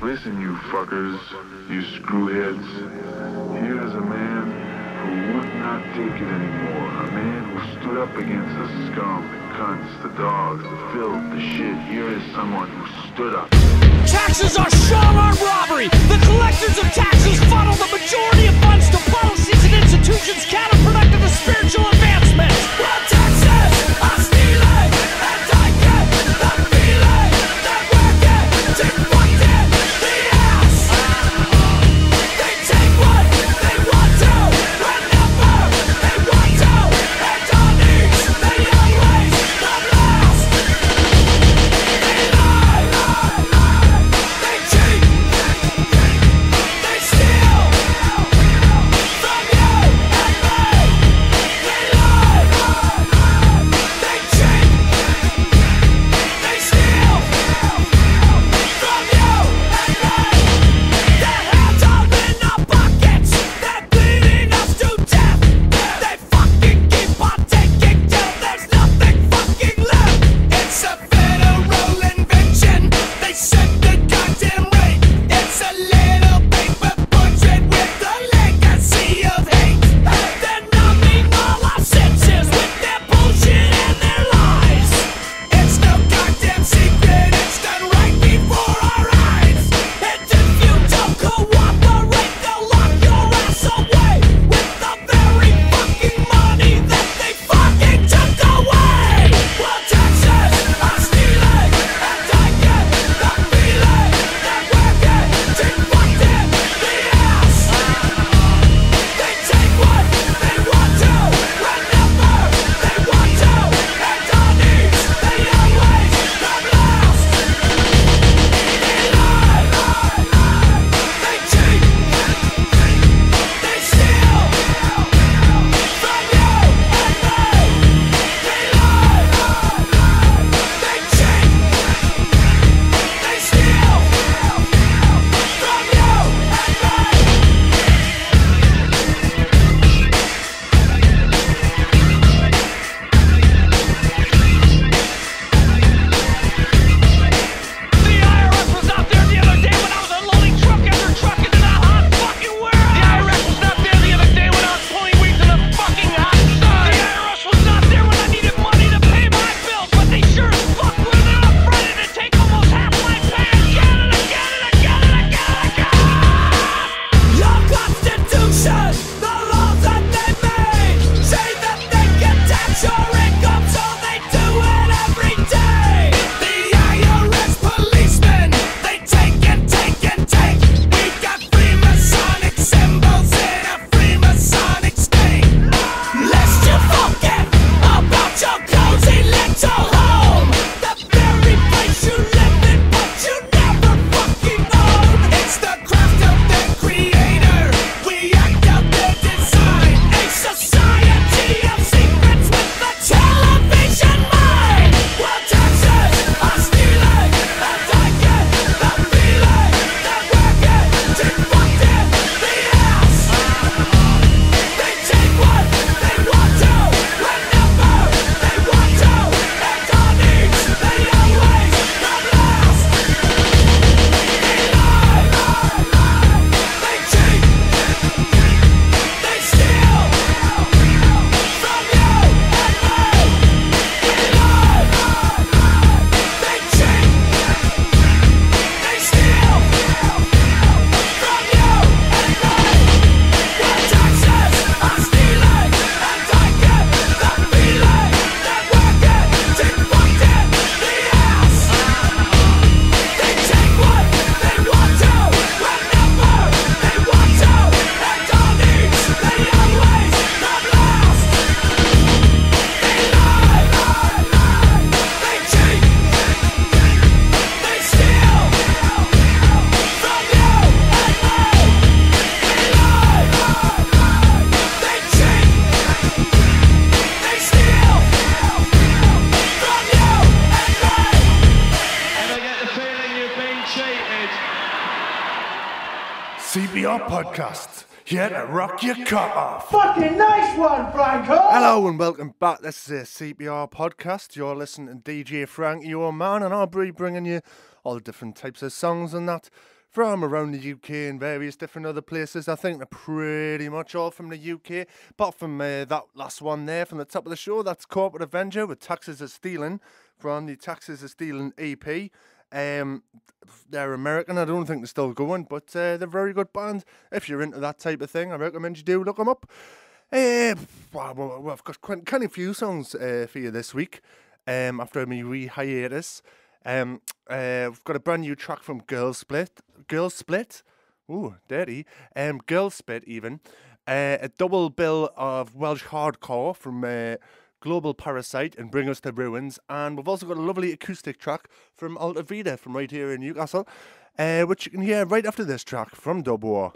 Listen, you fuckers, you screwheads. Here's a man who would not take it anymore. A man who stood up against the scum, the cunts, the dogs, the filth, the shit. Here is someone who stood up. Taxes are strong-arm robbery. The collectors of taxes funnel the majority of funds to policies and institutions counterproductive to spiritual advancement. Well, taxes are stealing, and I get the feeling that we're getting fucked in the ass. They take what they want to, whenever they want to, and on each they always come last. They lie, they cheat, they steal from you and me. They lie, they cheat, they steal from you and me. Their hands are in our pockets, they're bleeding us to death. They fucking keep on taking till there's nothing fucking left. It's a federal invention, they set the goddamn rate. It's a little paper portrait with a legacy of hate. They're numbing all our senses with their bullshit and their lies. It's no goddamn secret, it's done right before our eyes. And if you don't cooperate, they'll lock your ass away with the very fucking money that they fucking took away. Well, taxes are stealing, and I get the feeling that we're getting fucked in the ass. They take what they want to, whenever they want to, and on each they always come last. They lie, they cheat, they steal from you and me. They lie, they cheat, they steal from you The IRS was out there the other day when I was unloading truck after truck into the hot fucking warehouse. The IRS was not there the other day when I was pulling weeds in the fucking hot sun. The IRS was not there when I needed money to pay my bills, but they sure as fuck were there on Friday to take almost half my pay again and again and again and again and again. Your Constitution, the laws that they made, say that they can tax your income, so they do it every day. The IRS policemen, they take and take and take. We've got Freemasonic symbols in a Freemasonic state. Lest you forget about your cozy little home, the very place you live in but you never fucking own. It's the craft of the creator, we act out their design. A society of secrets with a television mind. Well, taxes are stealing, and I get the feeling that we're getting fucked in the ass. They take what they want to, whenever they want to, and on each they always come last. They lie, they cheat, they steal from you and me. They lie, they cheat, they steal from you and me. Well, taxes are stealing, and I get the feeling that we're getting fucked in the ass. They take what they want to, whenever they want to, and on each they always come last. They lie, they cheat, they steal from you and me. They lie, they cheat, they steal from you and me. And I get the feeling you've been cheated. CPR Podcast, here to rock your cut off. Fucking nice one, Franco! Hello and welcome back. This is a CPR Podcast. You're listening to DJ Frankie, your man, and I'll be bringing you all different types of songs and that from around the UK and various different other places. I think they're pretty much all from the UK, apart from that last one there from the top of the show. That's Corporate Avenger with Taxes Are Stealing from the Taxes Are Stealing EP. They're American. I don't think they're still going, but they're a very good band. If you're into that type of thing, I recommend you do look them up. Well, I've got quite a few songs for you this week after my hiatus. We've got a brand new track from Girls Split. Ooh, dirty. Girls Split even. A double bill of Welsh hardcore from Global Parasite and Bring Us to Ruins. And we've also got a lovely acoustic track from Alta Vida from right here in Newcastle, which you can hear right after this track from Dub War.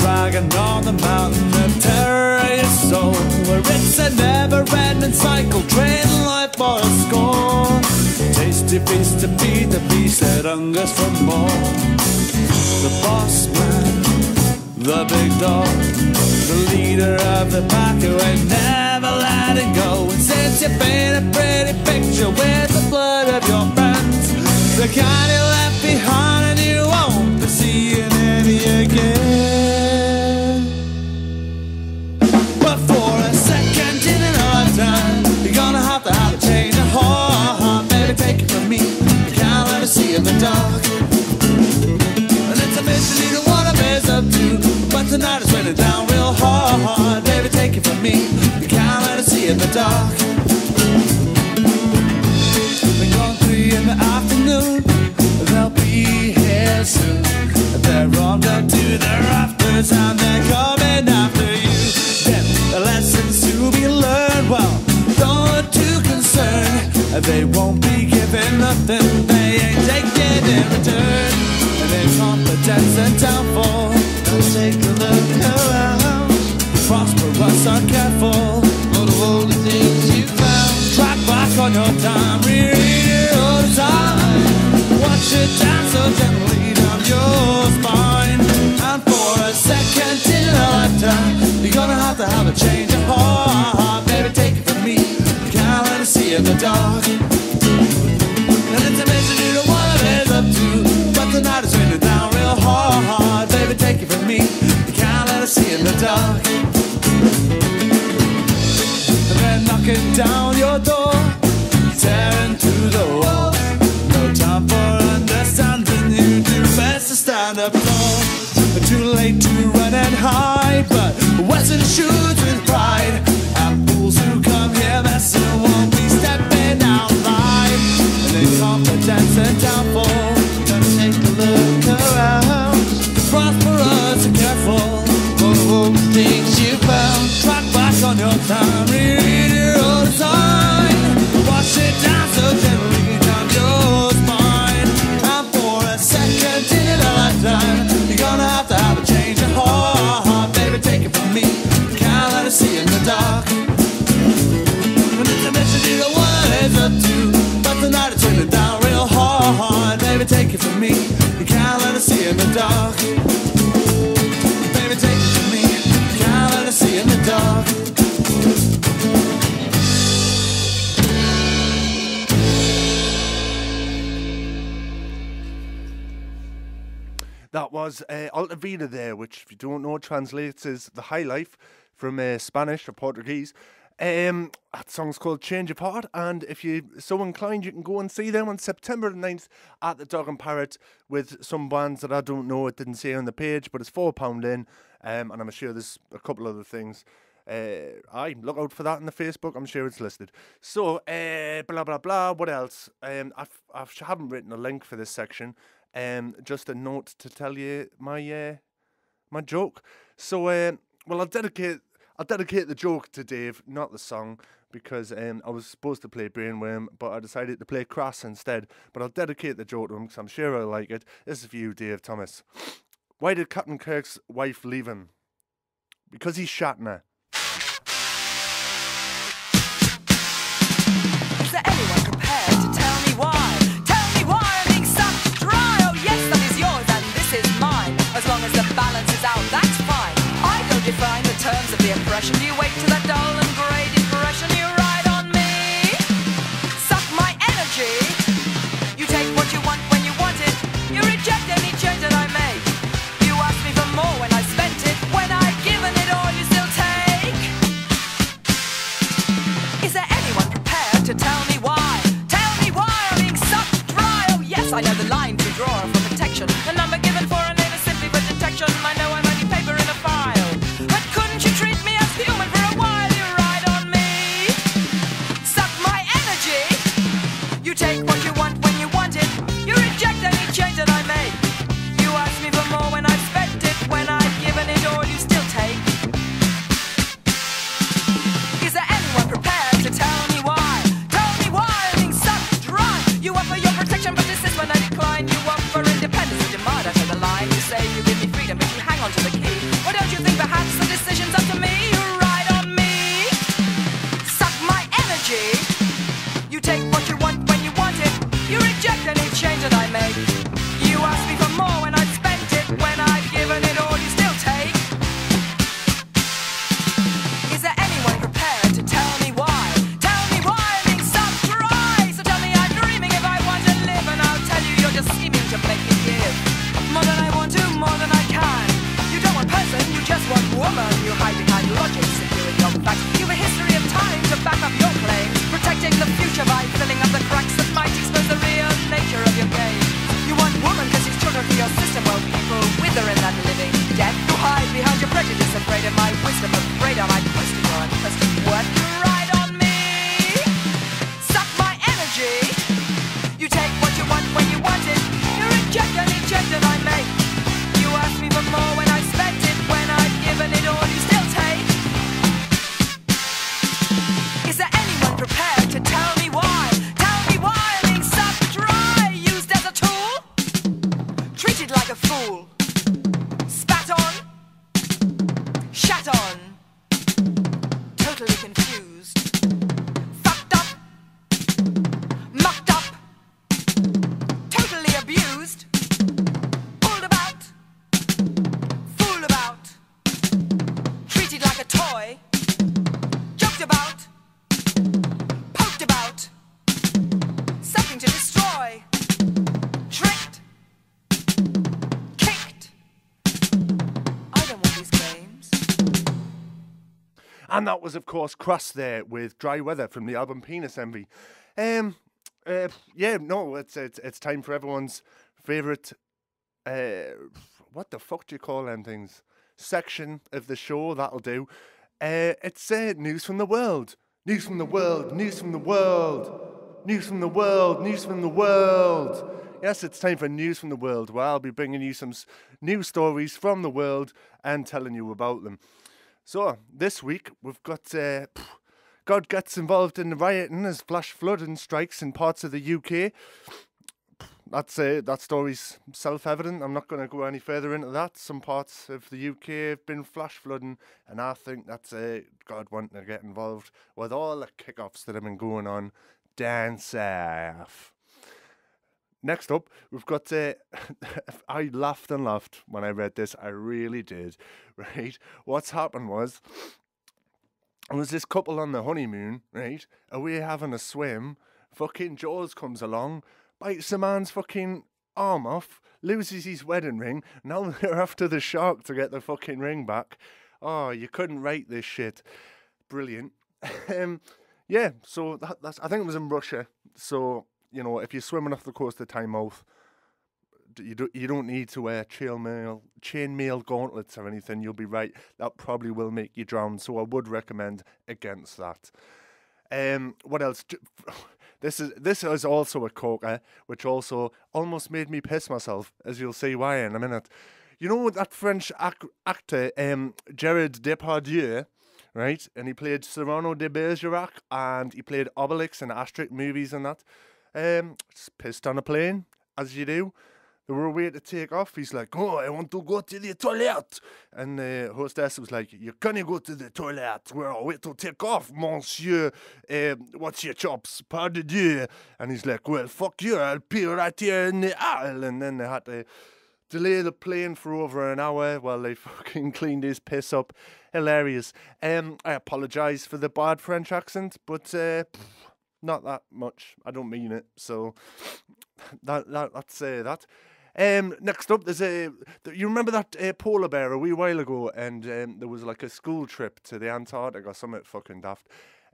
dragon on the mountain of terror in your soul, where it's a never-ending cycle, trading life for a score. Tasty feast to feed the beast that hungers for more. The boss man, the big dog, the leader of the pack who ain't never letting go. And since you paint a pretty picture with the blood of your friends, the kind you left behind and you won't be seeing any again. But for a second in a lifetime, you're gonna have a change of heart. Baby, take it from me, you can't let me see in the dark. And it's a mission you don't wanna mess up to, but tonight it's raining down real hard. Baby, take it from me, you can't let me see in the dark. Been gone 3 in the afternoon, they'll be here soon. They're rolled up to their rafters and they're coming after you. Then the lessons to be learned, well, don't too concerned. They won't be given nothing they ain't taking in return. And their competence and downfall, let's take a look around. Prosperous are careful for all the things you found. Track back on your time, reread it all the time. Watch it dance so gently down your spine. And for a second in a lifetime, you're gonna have a change of heart. Baby, take it from me, you can't let it see in the dark. And it's a mission you don't wanna live up to, but tonight it's raining down real hard. Baby, take it from me, you can't let it see in the dark. And they're knocking down your door, tearing through the wall. No time for understanding, you do best to stand up tall. Too late to run and hide, but Western shoots with pride. And fools who come here messing won't be stepping out live. And they confidence and downfall, gonna take a look around. Prosperous and careful for all the things you found. Track back on your time, read it all the time. Watch it down so gently down your spine. And for a second in a lifetime, you're gonna have a change of heart. Baby, take it from me, can't let it see in the dark. And it's a mission you don't wanna live up to, but tonight it's raining down real hard. Baby, take it from me, you can't let it see in the dark. Baby, take it from me, you can't let it see in the dark. That was Alta Vida there, which, if you don't know, translates as The High Life from Spanish or Portuguese. That song's called Change of Heart, and if you're so inclined, you can go and see them on September the 9th at the Dog and Parrot with some bands that I don't know, it didn't say on the page, but it's £4 in, and I'm sure there's a couple other things. Look out for that on the Facebook, I'm sure it's listed. So, blah, blah, blah, what else? I haven't written a link for this section. Just a note to tell you my my joke. So, well, I'll dedicate the joke to Dave, not the song, because I was supposed to play Brainworm, but I decided to play Crass instead. But I'll dedicate the joke to him, because I'm sure I'll like it. This is for you, Dave Thomas. Why did Captain Kirk's wife leave him? Because he's Shatner. Is there anyone prepared to tell me why? Tell me why I'm being sucked dry. Oh yes, that is yours and this is mine. As long as the balance is out, that's fine. I don't define the terms of the impression. You wait to that dull and grey depression. You ride on me, suck my energy. You take what you want when you want it. You reject any change that I make. You ask me for more when I spent it. When I've given it all, you still take. Is there anyone prepared to tell me why? Tell me why I'm being sucked dry. Oh yes, I know the line to draw for protection. The number given for a name is simply for detection. I know I'm only paper in a file, but couldn't you treat me as human for a while? You're right. hide behind logic, securing your facts. You've a history of time to back up your claims, protecting the future by filling up the cracks that might expose the real nature of your game. You want woman because she's children for your system, while people wither in that living death. You hide behind your prejudice, afraid of my wisdom, afraid I might question your unquestioned worth. You ride on me, suck my energy. You take what you want when you want it. You reject and eject and I make. You ask me for more when I spent it. When I've given it all, you still take. Is there anyone prepared to tell me why? Tell me why I'm being sucked dry, used as a tool, treated like a fool, spat on, shat on, totally confused, fucked up, mucked up, totally abused, pulled about, fooled about, treated like a toy, joked about, poked about, something to destroy, tricked, kicked. I don't want these games. And that was, of course, Crass there with Dry Weather from the album Penis Envy. Yeah, no, it's time for everyone's favourite, what the fuck do you call them things? Section of the show, that'll do. It's News from the World. News from the world, news from the world, news from the world, news from the world. Yes, it's time for News from the World, where I'll be bringing you some news stories from the world and telling you about them. So, this week, we've got God gets involved in the rioting as flash flooding strikes in parts of the UK. That story's self-evident. I'm not going to go any further into that. Some parts of the UK have been flash flooding, and I think that's God wanting to get involved with all the kick-offs that have been going on down south. Next up, we've got, I laughed and laughed when I read this. I really did, right? What's happened was, there was this couple on the honeymoon, right? Away having a swim. Fucking Jaws comes along, bites the man's fucking arm off, loses his wedding ring. Now they're after the shark to get the fucking ring back. Oh, you couldn't write this shit. Brilliant. Yeah, so that's, I think it was in Russia. So, you know, if you're swimming off the coast of Tynemouth, you don't need to wear chainmail gauntlets or anything. You'll be right. That probably will make you drown. So I would recommend against that. What else? This is also a corker, which also almost made me piss myself, as you'll see why in a minute. You know that French actor, Gerard Depardieu, right? And he played Cyrano de Bergerac, and he played Obelix in Asterix movies and that. Just pissed on a plane, as you do. They were away to take off. He's like, oh, I want to go to the toilet. And the hostess was like, you can't go to the toilet. We're away to take off, monsieur. What's your chops? Pardon Dieu. And he's like, well, fuck you. I'll pee right here in the aisle. And then they had to delay the plane for over an hour while they fucking cleaned his piss up. Hilarious. I apologise for the bad French accent, but not that much. I don't mean it. So that's that. Next up, there's you remember that polar bear a wee while ago, and there was like a school trip to the Antarctic or something fucking daft,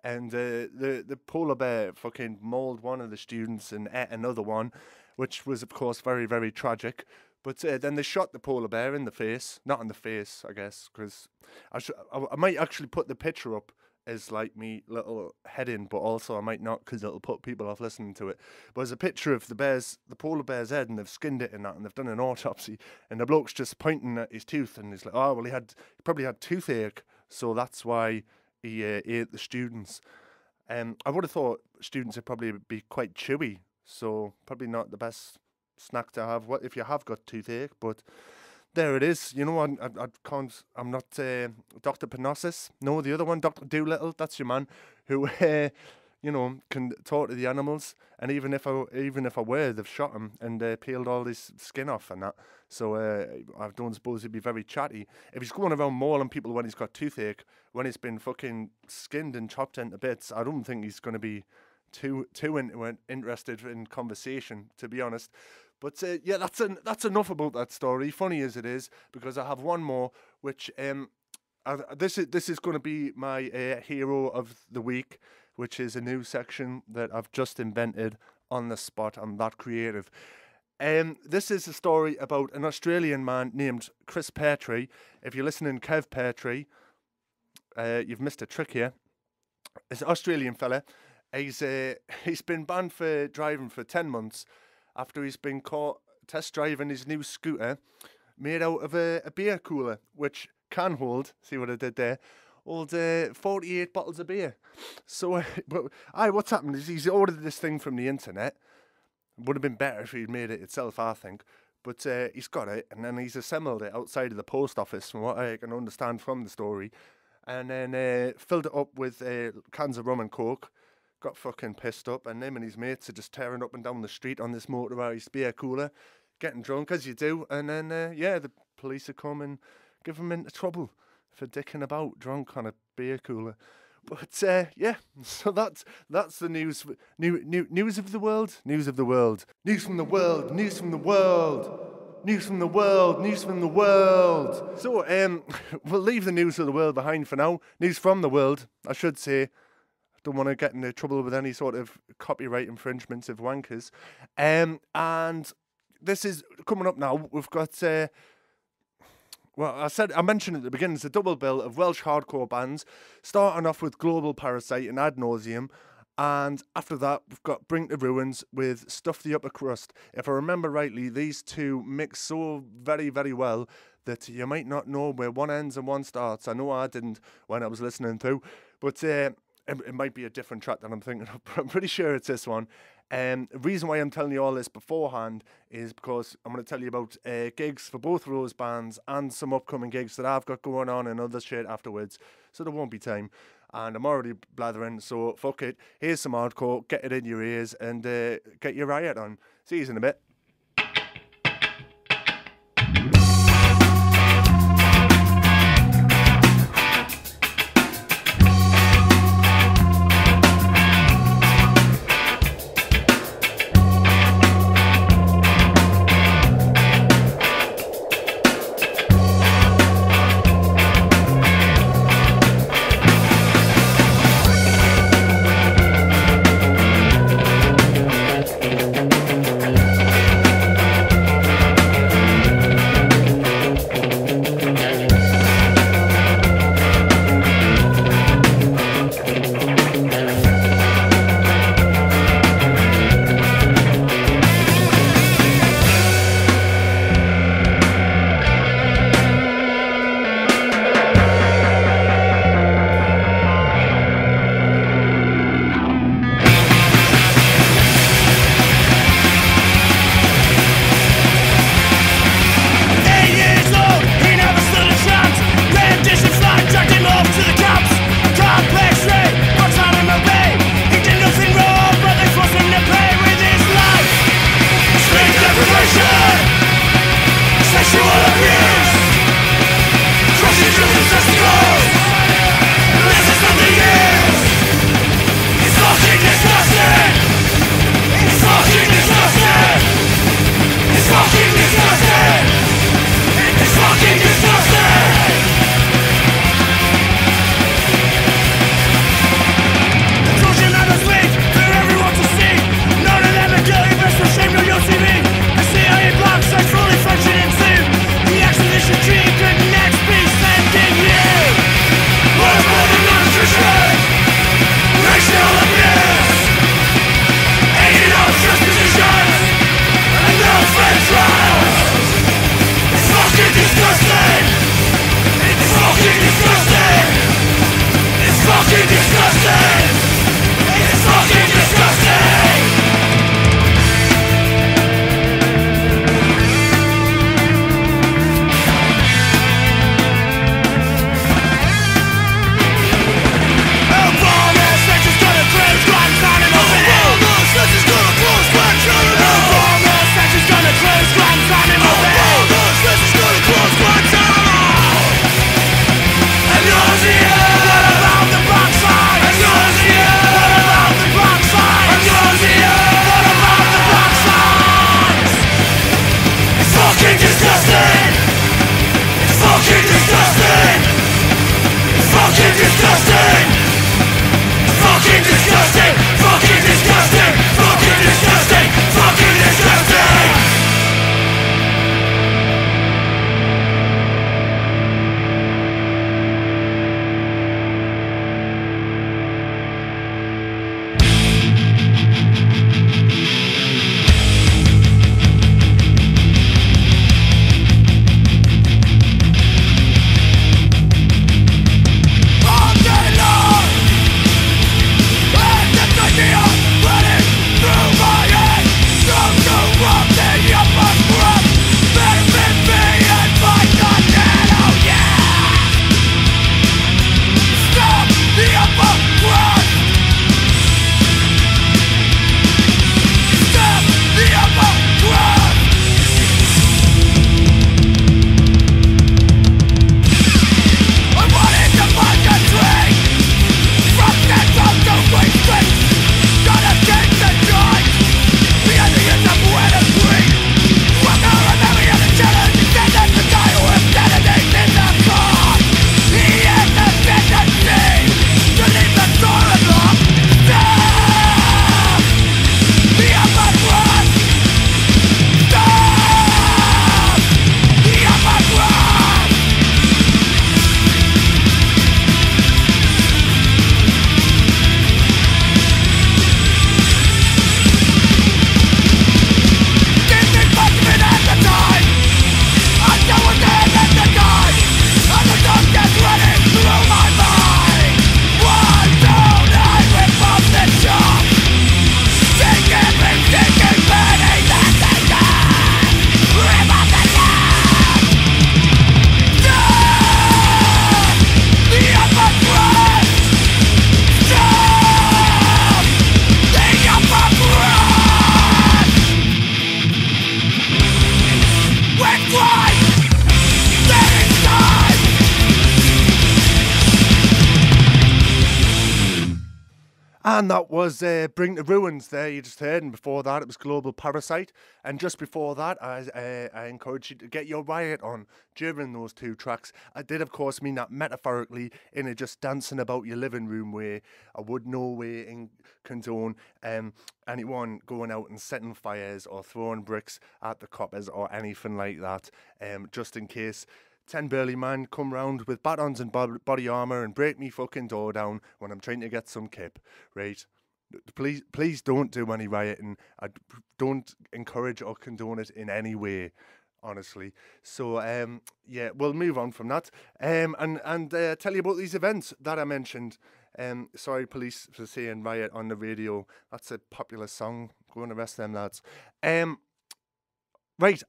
and the polar bear fucking mauled one of the students and ate another one, which was of course very, very tragic. But then they shot the polar bear in the face, not in the face, I guess, because I might actually put the picture up as like me little heading, but also I might not, because it'll put people off listening to it. But there's a picture of the polar bear's head, and they've skinned it and that, and they've done an autopsy, and the bloke's just pointing at his tooth, and he's like, oh well, he probably had toothache, so that's why he ate the students. I would have thought students would probably be quite chewy, so probably not the best snack to have if you have got toothache, but there it is. You know, I'm not Dr. Panosis. No, the other one, Dr. Doolittle. That's your man who, you know, can talk to the animals. And even if I were, they've shot him and peeled all his skin off and that. So I don't suppose he'd be very chatty. If he's going around mauling people when he's got toothache, when he's been fucking skinned and chopped into bits, I don't think he's going to be too interested in conversation, to be honest. But yeah, that's enough about that story, funny as it is, because I have one more, which this is going to be my hero of the week, which is a new section that I've just invented on the spot. I'm that creative. This is a story about an Australian man named Chris Petrie. If you're listening, Kev Petrie, you've missed a trick here. It's an Australian fella. He's been banned for driving for 10 months after he's been caught test driving his new scooter made out of a beer cooler, which can hold, see what I did there, hold 48 bottles of beer. So, what's happened is he's ordered this thing from the internet. Would have been better if he'd made it himself, I think. But he's got it, and then he's assembled it outside of the post office, from what I can understand from the story. And then filled it up with cans of rum and coke. Got fucking pissed up, and him and his mates are just tearing up and down the street on this motorised beer cooler, getting drunk as you do. And then, the police have come and give them into trouble for dicking about drunk on a beer cooler. But so that's the news. News of the world. News from the world. News from the world. News from the world. So we'll leave the news of the world behind for now. News from the world, I should say. Don't want to get into trouble with any sort of copyright infringements of wankers. And this is coming up now. We've got I mentioned at the beginning, it's a double bill of Welsh hardcore bands, starting off with Global Parasite and Ad Nauseam, and after that we've got Bring to Ruins with Stuff the Upper Crust. If I remember rightly, these two mix so very, very well that you might not know where one ends and one starts. I know I didn't when I was listening through, but it might be a different track that I'm thinking of, but I'm pretty sure it's this one. The reason why I'm telling you all this beforehand is because I'm going to tell you about gigs for both of those bands and some upcoming gigs that I've got going on and other shit afterwards, so there won't be time. And I'm already blathering, so fuck it. Here's some hardcore, get it in your ears, and get your riot on. See you in a bit. disgusting! Fucking disgusting! Fucking disgusting! Fucking disgusting! Fucking disgusting! And that was Bring the Ruins there, you just heard. And before that, it was Global Parasite. And just before that, I encourage you to get your riot on during those two tracks. I did, of course, mean that metaphorically, in a just dancing about your living room way. I would no way condone anyone going out and setting fires or throwing bricks at the coppers or anything like that, just in case 10 burly men come round with batons and body armour and break me fucking door down when I'm trying to get some kip, right? Please don't do any rioting. I don't encourage or condone it in any way, honestly. So, yeah, we'll move on from that. And tell you about these events that I mentioned. Sorry, police, for saying riot on the radio. That's a popular song. Go and arrest them, lads. Right,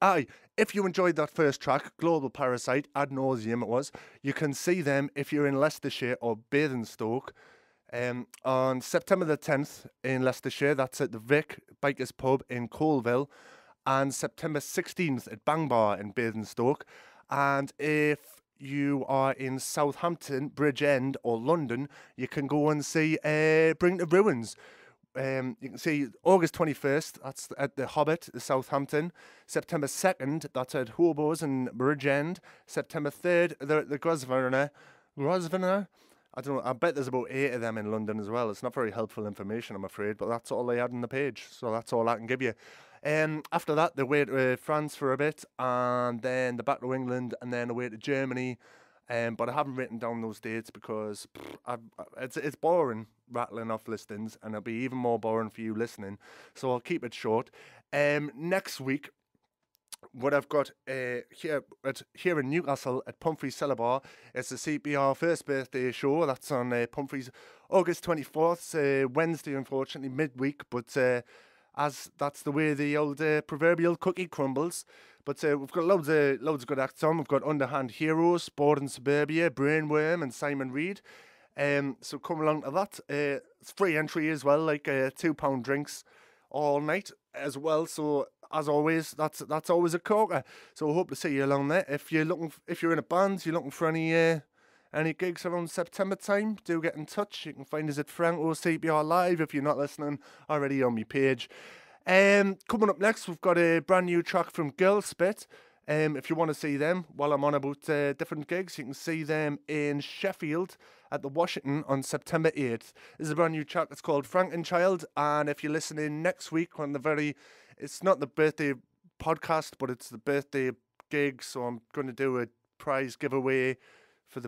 if you enjoyed that first track, Global Parasite, ad nauseum it was, you can see them if you're in Leicestershire or Basingstoke on September the 10th in Leicestershire. That's at the Vic Bikers Pub in Colville, and September 16th at Bang Bar in Basingstoke. And if you are in Southampton, Bridgend or London, you can go and see Bring the Ruins. You can see August 21st, that's at the Hobbit, Southampton. September 2nd, that's at Hobos and Bridgend. September 3rd, the Grosvenor. I don't know, I bet there's about 8 of them in London as well. It's not very helpful information, I'm afraid, but that's all they had on the page, so that's all I can give you. After that, they away to France for a bit, and then the back to England, and then away to Germany. But I haven't written down those dates because it's boring rattling off listings, and it'll be even more boring for you listening. So I'll keep it short. Next week, what I've got here in Newcastle at Pumphrey's Cellar Bar is the CPR first birthday show. That's on Pumphrey's August 24th, Wednesday, unfortunately, midweek. But as that's the way the old proverbial cookie crumbles. But we've got loads of good acts on. We've got Underhand Heroes, Board in Suburbia, Brainworm, and Simon Reed. So come along to that. It's free entry as well, like £2 drinks all night as well. So as always, that's always a corker. So I hope to see you along there. If you're in a band, you're looking for any gigs around September time, do get in touch. You can find us at Franco CPR Live if you're not listening already on my page. Coming up next, we've got a brand new track from Girl Spit. If you want to see them, while I'm on about different gigs, you can see them in Sheffield at the Washington on September 8th. This is a brand new track. It's called Frankenchild. And if you're listening next week on it's not the birthday podcast, but it's the birthday gig. So I'm going to do a prize giveaway for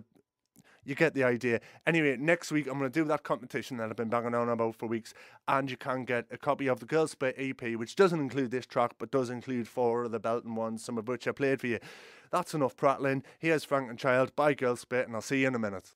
you get the idea. Anyway, next week I'm going to do that competition that I've been banging on about for weeks, and you can get a copy of the Girls Spit EP, which doesn't include this track, but does include 4 of the belting ones, some of which I played for you. That's enough prattling. Here's Frankenchild by Girls Spit, and I'll see you in a minute.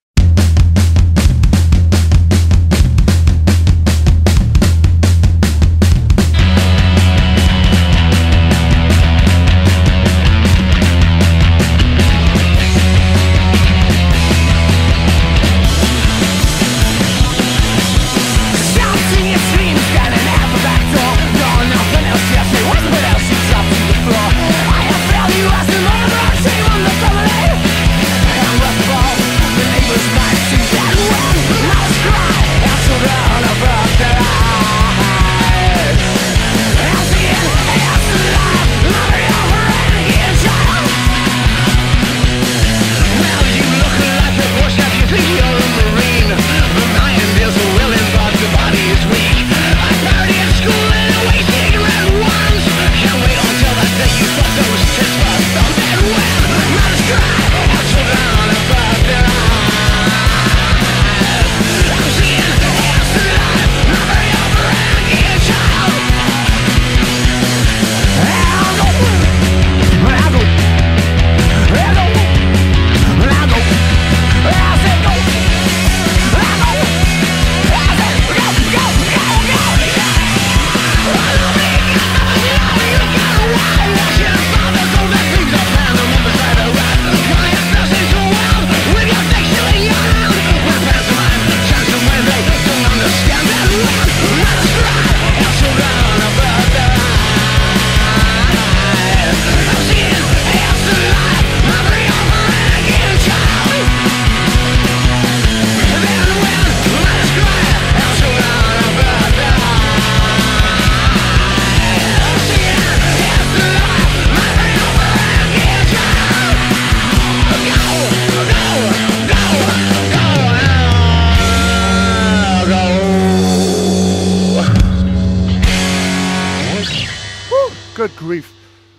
Good grief.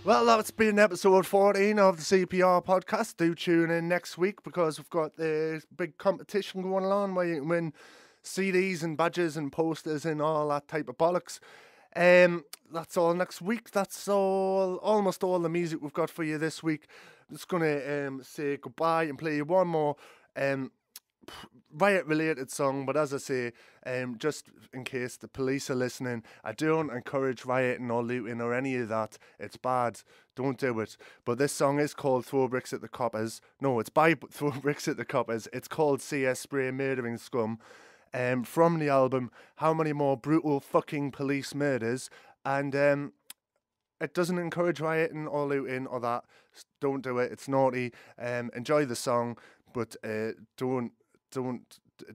Well, that's been episode 14 of the CPR Podcast. Do tune in next week because we've got the big competition going on where you can win CDs and badges and posters and all that type of bollocks. That's all next week. That's almost all the music we've got for you this week. I'm just going to say goodbye and play you one more riot-related song, but as I say, just in case the police are listening, I don't encourage rioting or looting or any of that. It's bad. Don't do it. But this song is called Throw Bricks at the Coppers. No, it's by Throw Bricks at the Coppers. It's called CS Spray Murdering Scum. From the album How Many More Brutal Fucking Police Murders. And it doesn't encourage rioting or looting or that. Don't do it. It's naughty. Enjoy the song, but don't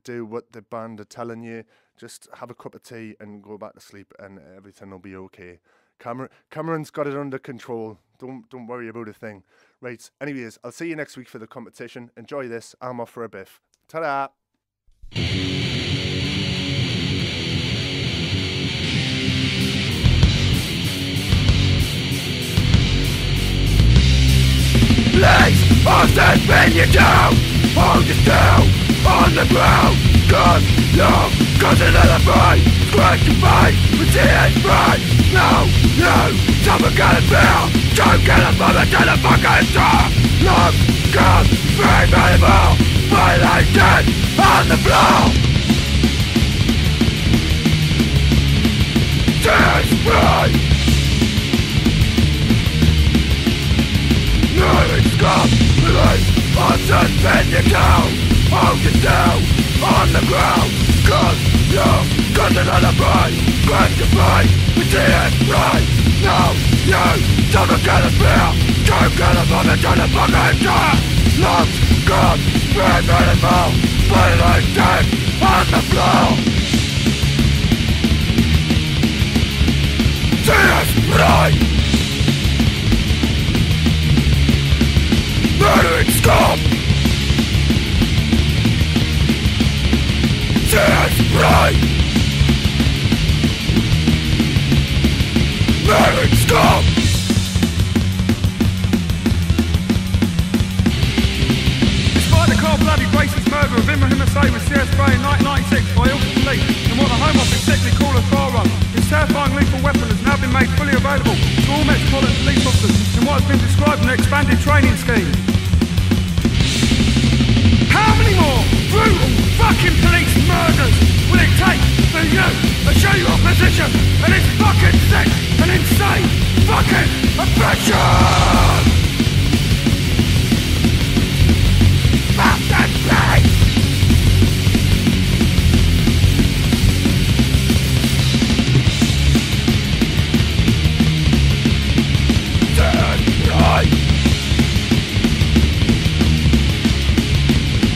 do what the band are telling you. Just have a cup of tea and go back to sleep, and everything will be okay. Cameron's got it under control. Don't worry about a thing. Right. Anyways, I'll see you next week for the competition. Enjoy this. I'm off for a biff. Ta-da! Legs on the spin you down. Hold it down on the ground. Cause you're causing another fight. Scratch your face with tears bright. No, someone gotta feel. Don't get a moment to the fucking door. Look, God, very valuable. Violate dead on the floor. Tears bright. Lyrics scum, release, on suspend you down. Hold it down, on the ground. Cause you're causing another fight. Scratch your face with tears bright. No, someone gotta feel. Don't get a moment to the fucking door. Look, God, very valuable. Violate dead on the floor. Tears bright. right. Murdering scum. Despite the cold-blooded racist murder of Imran Hussein with CS Spray in 1996 by Ilford Police and what the Home Office sickly call a trial run, this terrifying lethal weapon has now been made fully available to all Metropolitan Police officers in what has been described as an expanded training scheme. How many more brutal fucking police murders will it take for you to show your position in this fucking sick and insane fucking oppression? Fucking place! Turn right!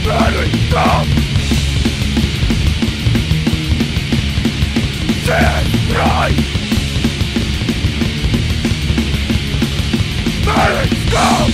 Burning stop! Turn right! Burning stop!